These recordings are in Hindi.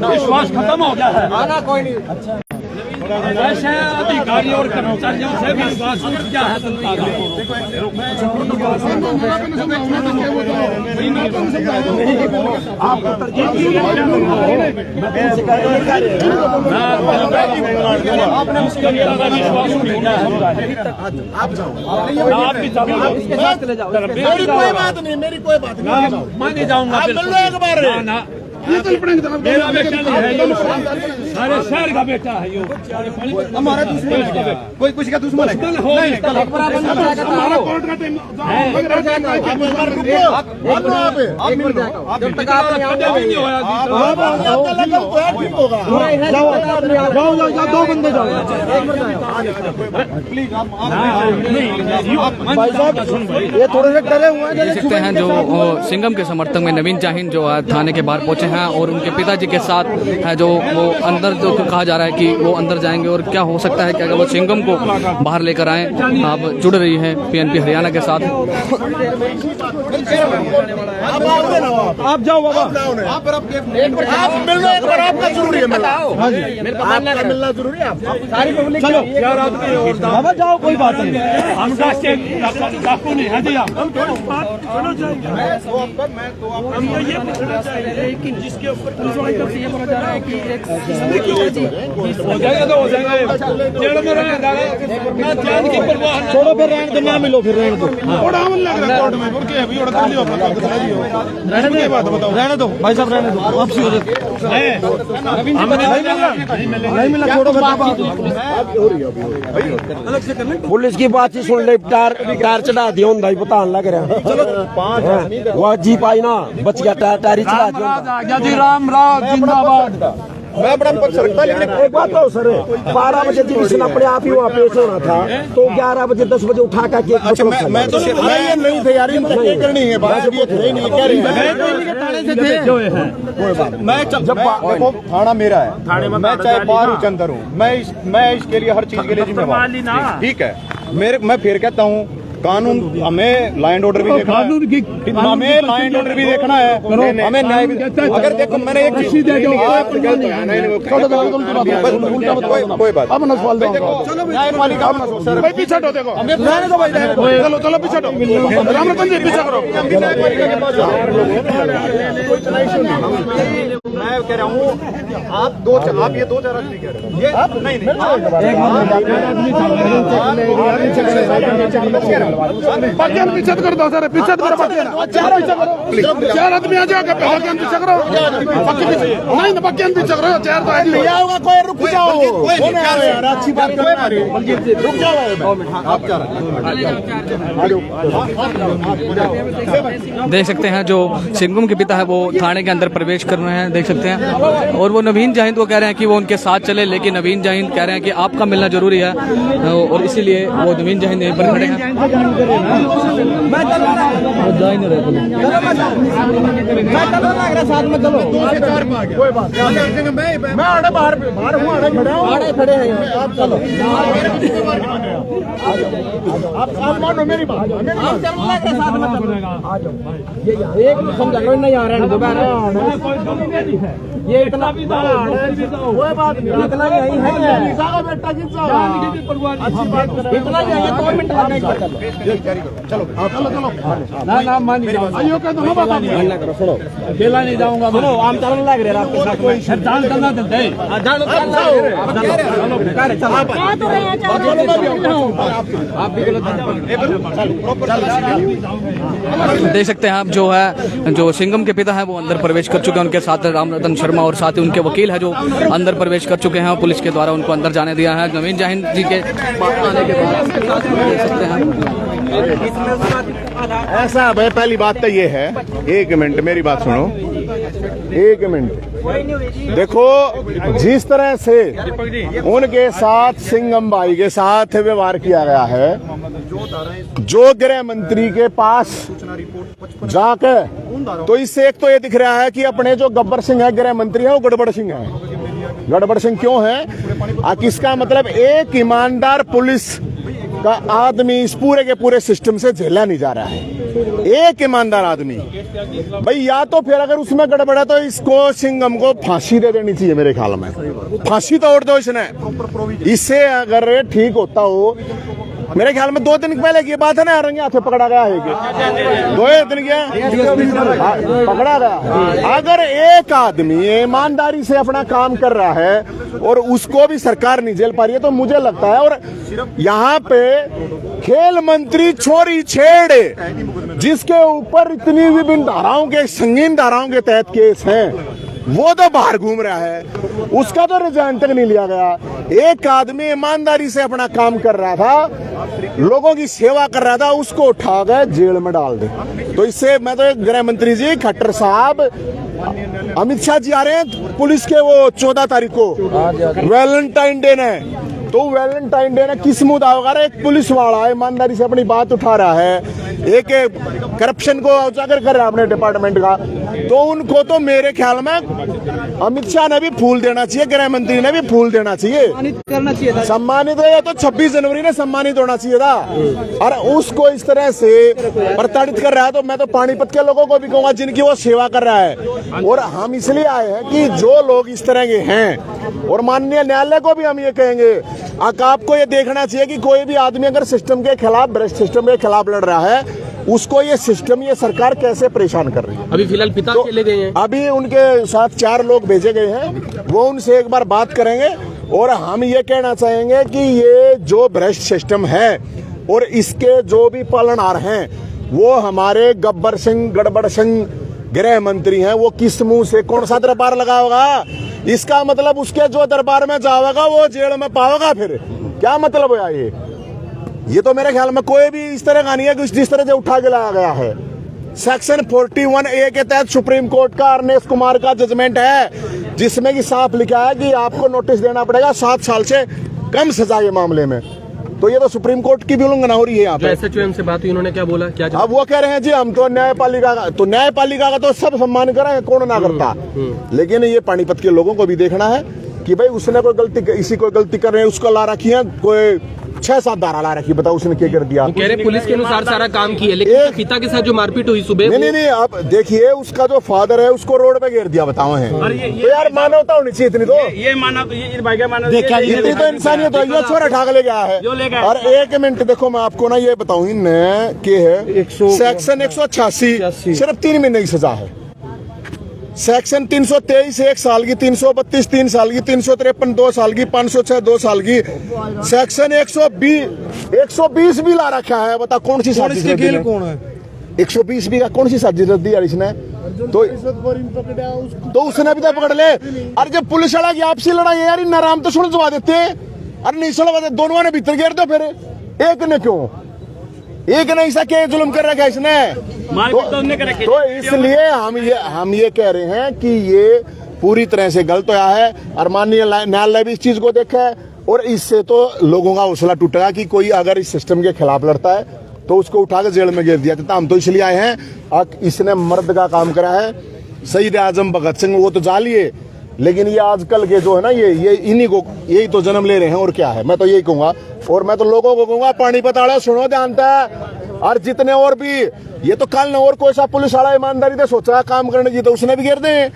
विश्वास खत्म हो गया है। आना कोई नहीं। वैसे अधिकारी और कर्मचारियों से भी विश्वास उठ गया है जनता का। आपको तरजीह आपने उसके लिए विश्वास उठ गया है। आप जाओ, आप भी चलो, इसके साथ चले जाओ। मेरी कोई बात नहीं, मेरी कोई बात नहीं, मैं नहीं जाऊंगा। एक बार मेरा बेटा नहीं है, सारे शहर का बेटा है। यो हमारा दुश्मन है, कोई कुछ का दुश्मन है। हमारा कोर्ट का टाइम दो बंदे जाओ। ये थोड़े से डरे हुए हैं। देख सकते हैं जो सिंघम के समर्थक में नवीन जाहिन जो थाने के बाहर पहुंचे हैं और उनके पिताजी के साथ है जो वो अंदर जो कहा जा रहा है कि वो अंदर जाएंगे और क्या हो सकता है कि अगर वो सिंघम को बाहर लेकर आए। आप जुड़ रही है PNP हरियाणा के साथ। आप जाओ बाबा, आप मिलना एक बार, आपका जरूरी है मिलना। मिलना जरूरी है। सारी पब्लिक चलो यार बाबा जाओ, कोई बात नहीं। हम डाकू नहीं है जी। हम चलो जाएंगे। हम ये पूछना चाहिए कि जिसके ऊपर पुलिस वाली तरफ से ये बोला जा रहा है कि एक हो जाएगा तो हो जाएगा। जेल में रहेगा, जान की परवाह नहीं। छोड़ो फिर, रहने दो, ना मिलो फिर, रहने दो। थोड़ा मन लग रहा है कोर्ट में, अभी थोड़ा खाली हो रहा है। बात बताओ, रहने दो भाई साहब, रहने दो। आपसी वजह नहीं मिला, छोड़ो फिर। पुलिस की बात ही सुन ले, टायर चढ़ा दिया होंगे, पता लग रहा है। वो जीप आई ना, बच गया, टायर ही चढ़ा दिया। जी राम राम जिंदाबाद। मैं बड़ा पछता, लेकिन एक बात तो सर, 12 बजे डिवीजन अपने आप ही वहाँ पेश होना था, तो 11 बजे 10 बजे उठा कर के अच्छा, मैं तो नहीं तैयारी करनी है बात, ये नहीं कह रही है। मैं जब देखो थाना मेरा है, मैं चाहे बाहर हूँ अंदर हूँ, मैं इसके लिए हर चीज के लिए जिम्मेवार। ठीक है, मैं फिर कहता हूँ कानून, हमें लैंड ऑर्डर भी देखना है, हमें लैंड ऑर्डर भी देखना है, हमें न्याय भी। अगर देखो मैंने एक चीज कोई बात पीछे हटो, देखो चलो पीछे हटो, पीछे करो। मैं कह रहा हूँ आप ये दो चार आदमी कह रहे हो, ये नहीं पीछे कर दो सर, पीछे करो, चार आदमी आ जाओगे, पीछे करो। नहीं ना पक्के पीछे करो, चार तो लिया होगा। कोई रुक जाओ, अच्छी बात कर रहे, रुक जाओ आप। देख सकते हैं जो सिंघम के पिता है वो थाने के अंदर प्रवेश कर रहे हैं, देख सकते हैं। और वो नवीन जाहिन वो कह रहे हैं कि वो उनके साथ चले, लेकिन नवीन जाहिन कह रहे हैं कि आपका मिलना जरूरी है और इसीलिए वो नवीन जाहिन यहीं पर खड़े हैं। आप मानो मेरी बात, एक समझा लो नहीं आ रहा है दोबारा। ये इतना कोई बात नहीं, इतना यही है बेटा की अच्छी बात, इतना ही है। 2 मिनट चलो ना मान करो, सुनो अकेला नहीं जाऊंगा, सुनो आम चलन लग रहे आपके साथ, जान करना देते देख सकते हैं आप जो सिंघम के पिता है वो अंदर प्रवेश कर चुके हैं, उनके साथ रामरतन शर्मा और साथ ही उनके वकील है जो अंदर प्रवेश कर चुके हैं। पुलिस के द्वारा उनको अंदर जाने दिया है। नवीन जाहिन जी के आने के बाद देख सकते हैं ऐसा है। पहली बात तो ये है, एक मिनट मेरी बात सुनो, एक मिनट देखो, जिस तरह से उनके साथ सिंघम भाई के साथ व्यवहार किया गया है, जो गृह मंत्री के पास जाकर, तो इससे एक तो ये दिख रहा है कि अपने जो गब्बर सिंह है गृह मंत्री है वो गड़बड़ सिंह है। गड़बड़ सिंह क्यों है? किसका मतलब एक ईमानदार पुलिस का आदमी इस पूरे के पूरे सिस्टम से झेला नहीं जा रहा है। एक ईमानदार आदमी भाई, या तो फिर अगर उसमें गड़बड़ है तो इसको सिंघम को फांसी दे देनी चाहिए मेरे ख्याल में। फांसी तोड़ दो इसने। इससे अगर ठीक होता हो, मेरे ख्याल में 2 दिन पहले की बात है ना, रंगे हाथे पकड़ा गया है कि 2 दिन क्या पकड़ा गया। अगर एक आदमी ईमानदारी से अपना काम कर रहा है और उसको भी सरकार नहीं झेल पा रही है, तो मुझे लगता है, और यहाँ पे खेल मंत्री छोरी छेड़े जिसके ऊपर इतनी विभिन्न धाराओं के, संगीन धाराओं के तहत केस हैं, वो तो बाहर घूम रहा है, उसका तो रिजाइन तक नहीं लिया गया। एक आदमी ईमानदारी से अपना काम कर रहा था, लोगों की सेवा कर रहा था, उसको उठा कर जेल में डाल दे। तो इससे मैं तो गृह मंत्री जी खट्टर साहब, अमित शाह जी आ रहे हैं पुलिस के, वो 14 तारीख को वैलेंटाइन डे ने, तो वैलेंटाइन डे ने किस मुद्दा होगा? एक पुलिस वाला ईमानदारी से अपनी बात उठा रहा है, एक करप्शन को उजागर कर रहा है अपने डिपार्टमेंट का, तो उनको तो मेरे ख्याल में अमित शाह ने भी फूल देना चाहिए, गृह मंत्री ने भी फूल देना चाहिए, करना चाहिए था। सम्मानित है, तो 26 जनवरी ने सम्मानित होना चाहिए था। और उसको इस तरह से प्रताड़ित कर रहा है, तो मैं तो पानीपत के लोगों को भी कहूंगा जिनकी वो सेवा कर रहा है। और हम इसलिए आए हैं कि जो लोग इस तरह के हैं, और माननीय न्यायालय को भी हम ये कहेंगे, आपको ये देखना चाहिए कि कोई भी आदमी अगर सिस्टम के खिलाफ, भ्रष्ट सिस्टम के खिलाफ लड़ रहा है, उसको ये सिस्टम, ये सरकार कैसे परेशान कर रही है। अभी फिलहाल पिता तो चले गए हैं, अभी उनके साथ 4 लोग भेजे गए हैं, वो उनसे एक बार बात करेंगे। और हम ये कहना चाहेंगे कि ये जो भ्रष्ट सिस्टम है और इसके जो भी पालनहार हैं, वो हमारे गब्बर सिंह, गड़बड़ सिंह गृह मंत्री हैं, वो किस मुंह से कौन सा दरबार लगाओगा? इसका मतलब उसके जो दरबार में जाओगा वो जेल में पाओगा, फिर क्या मतलब है ये तो मेरे ख्याल में कोई भी इस तरह का नहीं है कि जिस तरह से उठा के लाया गया है। सेक्शन 41A के तहत सुप्रीम कोर्ट का अरनेश कुमार का जजमेंट है, जिसमें कि साफ लिखा है कि आपको नोटिस देना पड़ेगा 7 साल से कम सजा के मामले में। तो ये तो सुप्रीम कोर्ट की भी उल्लंघना हो रही है यहाँ पे। SHO से बात हुई, उन्होंने क्या बोला? क्या अब वो कह रहे हैं जी हम तो न्यायपालिका का, तो न्यायपालिका का तो सब सम्मान करें, कौन ना करता, लेकिन ये पानीपत के लोगों को भी देखना है कि भाई उसने कोई गलती, इसी कोई गलती कर रहे हैं, उसको ला रखी है, कोई 6-7 धारा ला रखी, बताओ उसने क्या कर दिया। कह रहे पुलिस के अनुसार सारा काम किया, लेकिन पिता के साथ जो मारपीट हुई सुबह, नहीं, आप देखिए उसका जो फादर है उसको रोड पे घेर दिया, बताओ है। तो यार मानवता होनी चाहिए इतनी, तो ये मानव, ये भाई क्या मानव, इतनी तो इंसानियत है। ये छोरा ठाक ले गया है। और 1 मिनट देखो, मैं आपको ना ये बताऊं, के है सेक्शन 186 सिर्फ 3 महीने की सजा है। सेक्शन 323 1 साल की, 332 3 साल की, 353 2 साल की, 506 2 साल की, सेक्शन 120 भी ला रखा है। बता कौन सी साजिश है? 120 भी का कौन सी साजिश दी यार इसने? तो उसने भी तो पकड़ ले। अरे जब पुलिस वाला की आपसी लड़ाई है यार, नाराम तो सुलझवा देते। अरे नहीं सुलझवा देते, दोनों ने भीतर घेर दो, फिर एक ने क्यों? एक नहीं सके जुल्म कर रखा इसने, तो इसलिए हम ये कह रहे हैं कि ये पूरी तरह से गलत हुआ है। और माननीय न्यायालय भी इस चीज को देखा है, और इससे तो लोगों का हौसला टूटेगा कि कोई अगर इस सिस्टम के खिलाफ लड़ता है तो उसको उठाकर जेल में गिर दिया जाता। हम तो इसलिए आए हैं, इसने मर्द का काम करा है। शहीद आजम भगत सिंह वो तो जालिए, लेकिन ये आजकल के जो है ना, ये इन्हीं को यही तो जन्म ले रहे हैं, और क्या है। मैं तो यही कहूंगा, और मैं तो लोगों को कहूंगा, पानीपत वाले सुनो ध्यान है, और जितने और भी, ये तो कल न और कोई सा पुलिस वाला ईमानदारी से सोच रहा काम करने की, तो उसने भी घेर दे।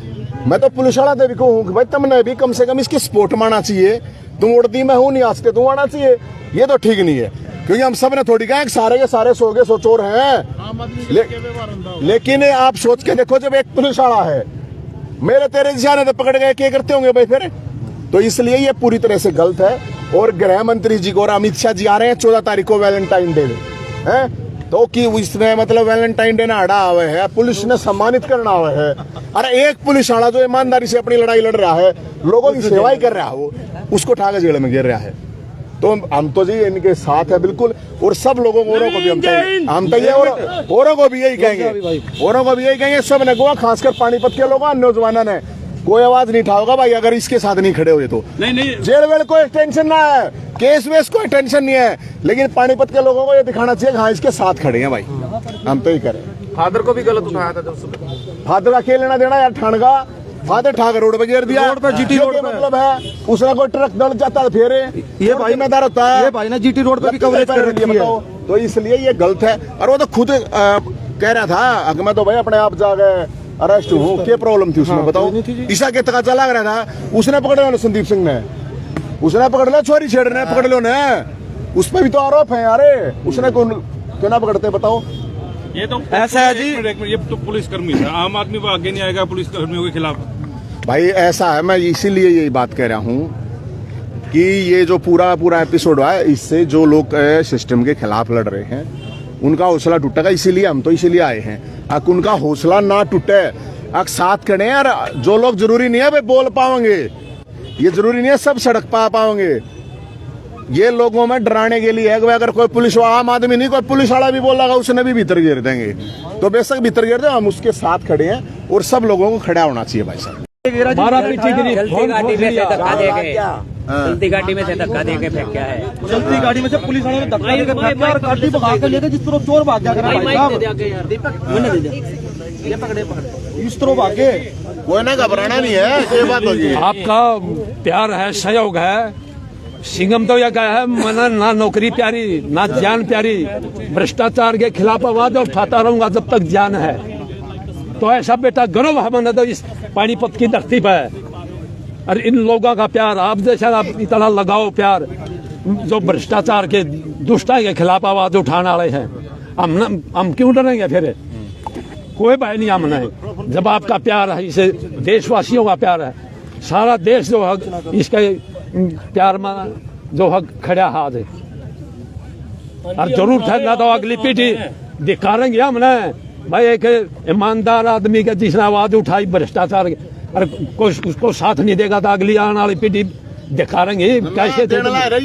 मैं तो पुलिस वाला से भी कहूँ कि भाई तुमने भी कम से कम इसकी सपोर्ट माना चाहिए। तुम उड़ती में हूँ नहीं आजते, तुम आना चाहिए। ये तो ठीक नहीं है, क्योंकि हम सब ने थोड़ी कहा सारे के सारे सो चोर हैं। लेकिन आप सोच के देखो, जब एक पुलिस वाला है, मेरे तेरे जाने तो पकड़ गए, क्या करते होंगे भाई फिर? तो इसलिए ये पूरी तरह से गलत है। और गृह मंत्री जी को और अमित शाह जी आ रहे हैं 14 तारीख को वैलेंटाइन डे है, तो कि इसमें मतलब वैलेंटाइन डे ना हड़ा हुआ है, पुलिस ने सम्मानित करना हुआ है। अरे एक पुलिस वाला जो ईमानदारी से अपनी लड़ाई लड़ रहा है, लोगों की सेवा ही कर रहा है, उसको ठाकर जेल में गिर रहा है। तो हम तो जी इनके साथ है बिल्कुल, और सब लोगों को, औरों को भी हम तो ये औरों को भी यही कहेंगे, सब ने गोवा, खासकर पानीपत के लोगों, नौजवानों ने कोई आवाज नहीं उठाओगा भाई अगर इसके साथ नहीं खड़े हुए तो। नहीं जेल वेल कोई टेंशन ना है, केस वेस कोई टेंशन नहीं है, लेकिन पानीपत के लोगों को ये दिखाना चाहिए हाँ इसके साथ खड़े हैं भाई। हम तो ही करें। फादर को भी गलत उठाया था जब सुबह, फादर अकेले लेना देना यार, ठाणगा फादर ठाकर रोड पे गिर दिया, रोड पे, GT रोड पे। मतलब है उसने कोई ट्रक दौड़ जाता है फिर ये भाई जिम्मेदार होता है। ये भाई ने जीटी रोड पे भी कवरेज कर रखी है। बताओ, तो इसलिए ये गलत है। और वो तो खुद कह रहा था कि मैं तो भाई अपने आप जा गए अरेस्ट हूँ, क्या प्रॉब्लम थी उसमें बताओ। ईसा के तकाजा लग रहा था, उसने पकड़ लिया संदीप सिंह ने, उसने पकड़ लिया, छोरी छेड़ने पकड़ लो ने, उस पर भी तो आरोप है यार, उसने क्यों ना पकड़ते बताओ। ये तो ऐसा है जी, ये तो पुलिसकर्मी है, आम आदमी वो आगे नहीं आएगा पुलिसकर्मियों के खिलाफ। भाई ऐसा है, मैं इसीलिए यही बात कह रहा हूँ कि ये जो पूरा एपिसोड हुआ है, इससे जो लोग सिस्टम के खिलाफ लड़ रहे हैं उनका हौसला टूटेगा। इसीलिए हम तो इसीलिए आए हैं, अगर उनका हौसला ना टूटे, अगर साथ खड़े यार, जो लोग जरूरी नहीं है भाई बोल पाओगे, ये जरूरी नहीं है सब सड़क पा पाओगे, ये लोगों में डराने के लिए है कि अगर कोई पुलिस आम आदमी नहीं, कोई पुलिस वाला भी बोलेगा उसने भी भीतर गिर देंगे, तो बेशक भीतर गिर दे, हम उसके साथ खड़े हैं और सब लोगों को खड़ा होना चाहिए भाई साहब। चलती गाड़ी में से धक्का देके, चलती गाड़ी में से धक्का देके फेंका है। चलती गाड़ी में से पुलिस वाले ने धक्का देके फेंका और गाड़ी भगा के लेके जिस तरह चोर भाग गया भाई साहब, ये पकड़े इस तरह भागे। कोई ना घबराना नहीं है, ये बात होगी। आपका प्यार है, सहयोग है। सिंघम तो यह कहा है, मना ना नौकरी प्यारी ना जान प्यारी, भ्रष्टाचार के खिलाफ आवाज उठाता रहूंगा जब तक जान है। तो ऐसा बेटा गर्व है मैंने तो इस पानीपत की धरती पर, और इन लोगों का प्यार आप जैसा आप इतना लगाओ प्यार, जो भ्रष्टाचार के दुष्टाई के खिलाफ आवाज उठाने वाले हैं। हम क्यों डरेंगे फिर, कोई भय नहीं हमने, जब आपका प्यार है, इसे देशवासियों का प्यार है, सारा देश जो है इसके प्यार में जो है खड़ा हाथ है। और जरूरत है ना तो अगली पीढ़ी दिखाएंगे हमने भाई, एक ईमानदार आदमी के जिसने आवाज उठाई भ्रष्टाचार के, और कोई उसको साथ नहीं देगा तो अगली आने वाली पीढ़ी दिखाएंगे कैसे थे।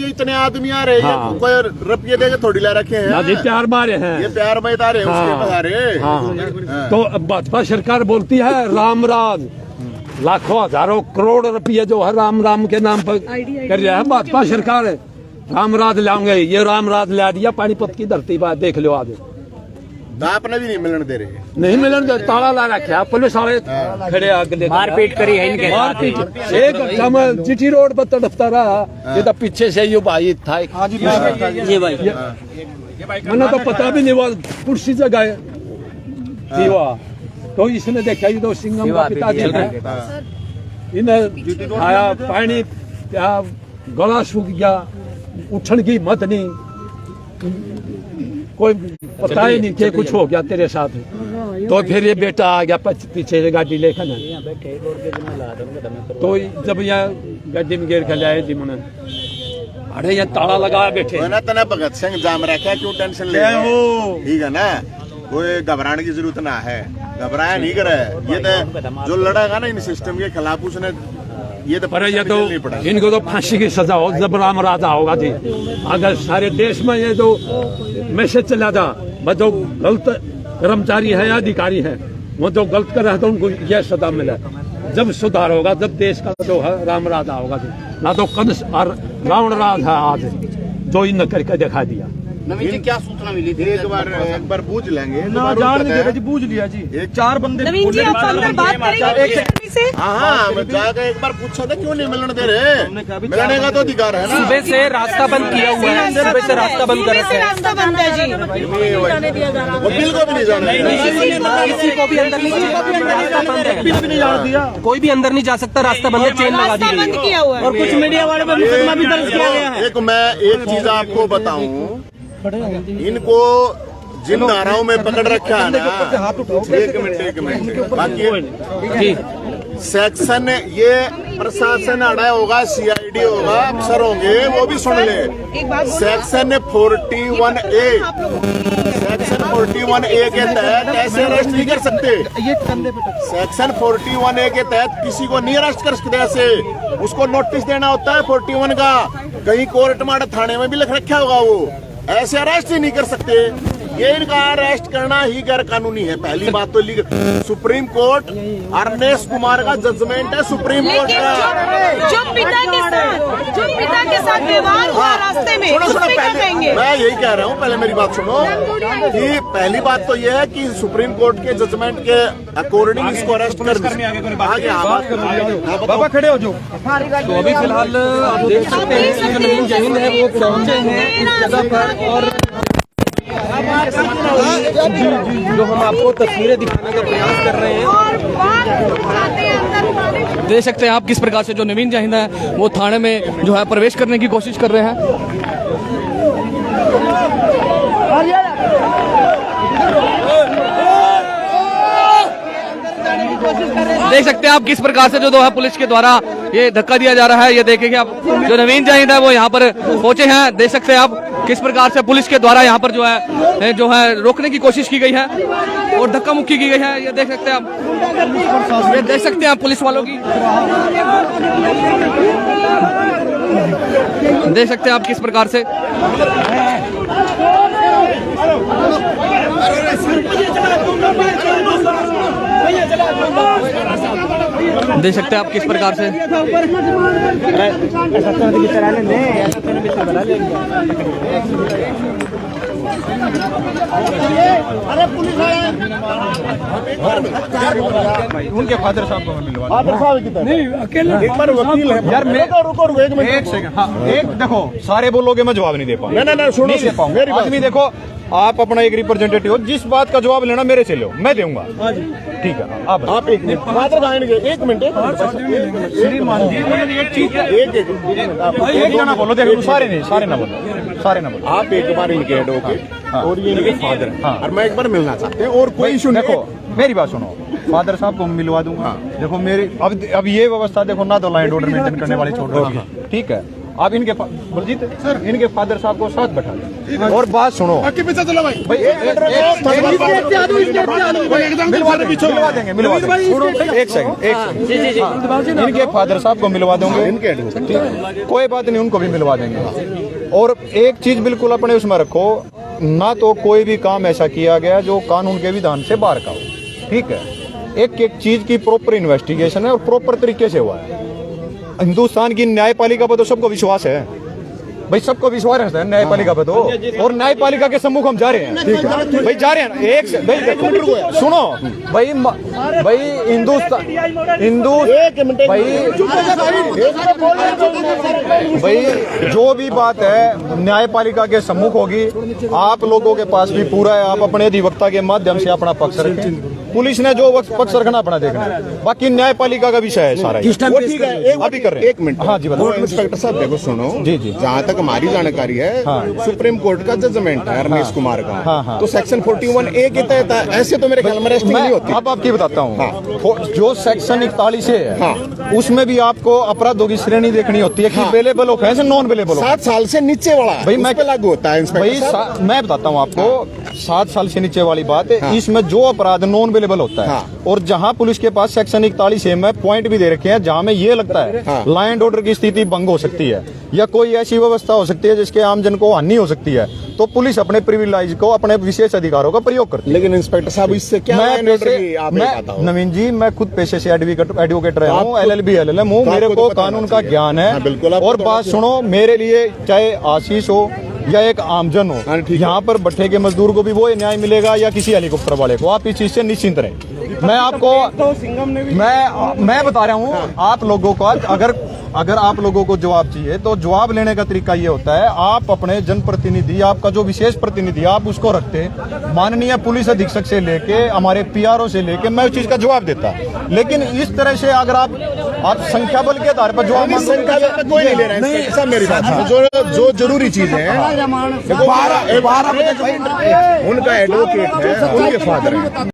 इतने आदमी आ रहे हैं, कोई रुपये देके थोड़ी ला रखे हैं, जी प्यार मारे हैं, ये प्यार में रहे उसके। हाँ। तो भाजपा सरकार बोलती है राम राज, लाखों हजारों करोड़ रुपये जो है राम राम के नाम पर कर रहा है भाजपा सरकार है। राम राज लाऊंगे, ये राम राज ला दिया पानीपत की धरती पर, देख लो आगे। आपने भी नहीं मिलने दे रहे, नहीं मिलन दे, ताला ला रखा, पुलिस वाले खड़े आगे, मारपीट करी है इनके, मारपीट। एक घंटा में जीटी रोड पर तड़पता रहा, ये तो पीछे से ये भाई था, ये भाई मैंने तो पता भी नहीं हुआ कुर्सी जगह थी वहाँ, तो इसने देखा ये तो सिंघम का पिताजी है, इन्हें खाया पानी प्या, गला सूख गया, उठन की हिम्मत नहीं, कोई पता ही नहीं कि कुछ हो गया तेरे साथ। तो फिर ये बेटा आ गया पीछे से गाड़ी लेकर, तो जब यहाँ गाड़ी में गिर कर लाए जी मैंने, अरे यहाँ ताला लगाया बैठे ना तना भगत सिंह जाम रखा, क्यों टेंशन ले हो, ठीक है ना, कोई घबराने की जरूरत ना है, घबराया नहीं करे। ये तो जो लड़ेगा ना इन सिस्टम के खिलाफ, उसने ये तो पर ये तो इनको तो फांसी की सजा हो जब राम राजा होगा जी। अगर सारे देश में ये जो मैसेज चला था, जो गलत कर्मचारी है या अधिकारी है वो जो गलत कर रहा है तो उनको यह सजा मिले, जब सुधार होगा, जब देश का जो है राम राजा होगा जी। ना तो कंस और रावण राज है आज जो इन करके दिखा दिया। नवीन जी क्या सूचना मिली थी? एक बार पूछ लेंगे ना जान नहीं देगा जी, पूछ लिया जी, एक चार बंदे नवीन जी आप अंदर बात करेंगे से? हाँ, मैं जाकर एक बार पूछा था, क्यों नहीं मिलने दे रहे, मिलने का तो अधिकार है ना। सुबह से रास्ता बंद किया हुआ है, सुबह से रास्ता बंद कर रखा है, रास्ता बंद है जी, वकील को भी नहीं जाना, किसी को भी अंदर नहीं जाने दिया, कोई भी अंदर नहीं जा सकता, रास्ता बंद है, चेन लगा दी गई है। किया हुआ है। और कुछ मीडिया वाले पर मुकदमा भी दर्ज किया गया है। मैं एक चीज आपको बताऊं, इनको जिन धाराओं में पकड़ रखा है ना, एक मिनट बाकी सेक्शन, ये प्रशासन अड़ा होगा, सीआईडी होगा, अफसर होंगे, वो भी सुन ले। सेक्शन 41A, सेक्शन 41A के तहत ऐसे अरेस्ट नहीं कर सकते। सेक्शन 41A के तहत किसी को नहीं अरेस्ट कर सकते, ऐसे उसको नोटिस देना होता है 41 का, कहीं कोर्ट मार्ट थाने में भी लिख रखा होगा, वो ऐसे अरेस्ट ही नहीं कर सकते। ये इनका अरेस्ट करना ही गैर कानूनी है। पहली बात तो सुप्रीम कोर्ट अर्नेश कुमार का जजमेंट है सुप्रीम कोर्ट लेकिन का। जो पिता के साथ व्यवहार हुआ रास्ते में, सुनो, उसमें क्या कहेंगे? मैं यही कह रहा हूँ, पहले मेरी बात सुनो कि पहली बात तो ये है कि सुप्रीम कोर्ट के जजमेंट के अकॉर्डिंग इसको अरेस्ट कर बाबा खड़े हो जो। तो अभी फिलहाल आप देख सकते हैं कि जो नवीन जहीन है वो पहुंचे हैं इस जगह पर, और जो हम आपको तस्वीरें दिखाने का प्रयास कर रहे हैं। देख सकते हैं आप किस प्रकार से जो नवीन जहीन है वो थाने में जो है प्रवेश करने की कोशिश कर रहे हैं। देख सकते हैं आप किस प्रकार से जो है पुलिस के द्वारा ये धक्का दिया जा रहा है। ये देखेंगे आप जो नवीन जहीन है वो यहाँ पर पहुंचे हैं। देख सकते हैं आप किस प्रकार से पुलिस के द्वारा यहाँ पर जो है रोकने की कोशिश की गई है और धक्का मुक्की की गई है। ये देख सकते हैं आप, ये देख सकते हैं आप पुलिस वालों की, देख सकते हैं आप किस प्रकार से देख सकते हैं आप किस प्रकार से अरे पुलिस उनके फादर साहब को मिलवा फादर साहब की तरफ नहीं अकेले एक बार वकील है यार। मेरे रुको एक मिनट, एक सेकंड। हाँ, एक देखो सारे बोलोगे मैं जवाब नहीं दे पाऊंगा। नहीं सुनो, नहीं दे पाऊंगा। मेरी बात आदमी देखो, आप अपना एक रिप्रेजेंटेटिव हो, जिस बात का जवाब लेना मेरे से लो, मैं दूंगा। ठीक है, आप एक मिनट फादर आएंगे, एक मिनट श्रीमान जी एक चीज एक ना बोलो, देखो सारे नहीं, सारे ना बोलो, सारे ना बोलो। आप एक बार इनके एडवोकेट और ये इनके फादर हैं और मैं एक बार मिलना चाहते हैं और कोई इशू देखो मेरी बात सुनो, फादर साहब को मिलवा दूंगा। देखो मेरी अब ये व्यवस्था देखो ना, तो लाइन ऑर्डर मेंटेन करने वाले छोड़ रहे हैं। ठीक है, आप इनके बलजीत सर इनके फादर साहब को साथ बैठा दें और बात सुनो। पीछे चलो भाई, मिलवा देंगे, एक सेकंड, इनके फादर साहब को मिलवा दोगे, इनके कोई बात नहीं, उनको भी मिलवा देंगे। और एक चीज बिल्कुल अपने उसमें रखो, ना तो कोई भी काम ऐसा किया गया जो कानून के विधान से बाहर का हो। ठीक है, एक एक चीज की प्रॉपर इन्वेस्टिगेशन है और प्रॉपर तरीके से हुआ है। हिंदुस्तान की न्यायपालिका पर तो सबको विश्वास है भाई, सबको विश्वास है न्यायपालिका पे तो, और न्यायपालिका के सम्मुख हम जा रहे हैं। ठीक है भाई, जा रहे हैं ना, एक भाई सुनो भाई, भाई हिंदुस्तान भाई जो भी बात है न्यायपालिका के सम्मुख होगी। आप लोगों के पास भी पूरा है, आप अपने अधिवक्ता के माध्यम से अपना पक्ष रखें। पुलिस ने जो पक्ष रखना अपना देखना है, बाकी न्यायपालिका का विषय है सारा। ठीक है, अभी कर रहे हैं। एक मिनट, हाँ जी बताओ इंस्पेक्टर साहब। देखो सुनो जी, जहाँ तक हमारी जानकारी है, सुप्रीम कोर्ट का जजमेंट है अर्नेश कुमार का, तो सेक्शन 41A के तहत ऐसे तो मेरे ख्याल में अरेस्टिंग नहीं होती। अब आपकी बताता हूँ, जो सेक्शन 41 है उसमें भी आपको अपराधों की श्रेणी देखनी होती है कि अवेलेबल ऑफेंस, नॉन अवेलेबल। 7 साल से नीचे वाला भाई मैं पे लागू होता है भाई, मैं बताता हूँ आपको, 7 साल से नीचे वाली बात है। इसमें जो अपराध नॉन अवेलेबल होता है, और जहाँ पुलिस के पास सेक्शन 41A में पॉइंट भी दे रखे हैं, जहाँ में ये लगता है लॉ एंड ऑर्डर की स्थिति भंग हो सकती है या कोई ऐसी व्यवस्था हो सकती है जिसके आमजन को हानि हो सकती है, तो पुलिस अपने प्रिविलेज को, अपने विशेष अधिकारों का प्रयोग करती है। लेकिन इंस्पेक्टर साहब इससे क्या मैं नवीन जी, मैं खुद पेशे से एडवोकेट रहा हूँ, LLB LLM हूँ, मेरे को कानून का ज्ञान है। बिल्कुल। और बात सुनो, मेरे लिए चाहे आशीष हो या एक आमजन हो, यहाँ पर भट्टे के मजदूर को भी वो न्याय मिलेगा या किसी हेलीकॉप्टर वाले को, आप इस चीज से निश्चिंत रहें। मैं आपको मैं बता रहा हूँ, आप लोगों का अगर आप लोगों को जवाब चाहिए तो जवाब लेने का तरीका ये होता है, आप अपने जनप्रतिनिधि, आपका जो विशेष प्रतिनिधि आप उसको रखते हैं, माननीय पुलिस अधीक्षक से लेके हमारे PRO से लेके मैं उस चीज का जवाब देता। लेकिन इस तरह से अगर आप संख्या बल के आधार पर जवाब कोई नहीं ले रहे हैं। सब मेरी बात, जो जरूरी चीज है, 12 उनका एडवोकेट है, उनके फादर है।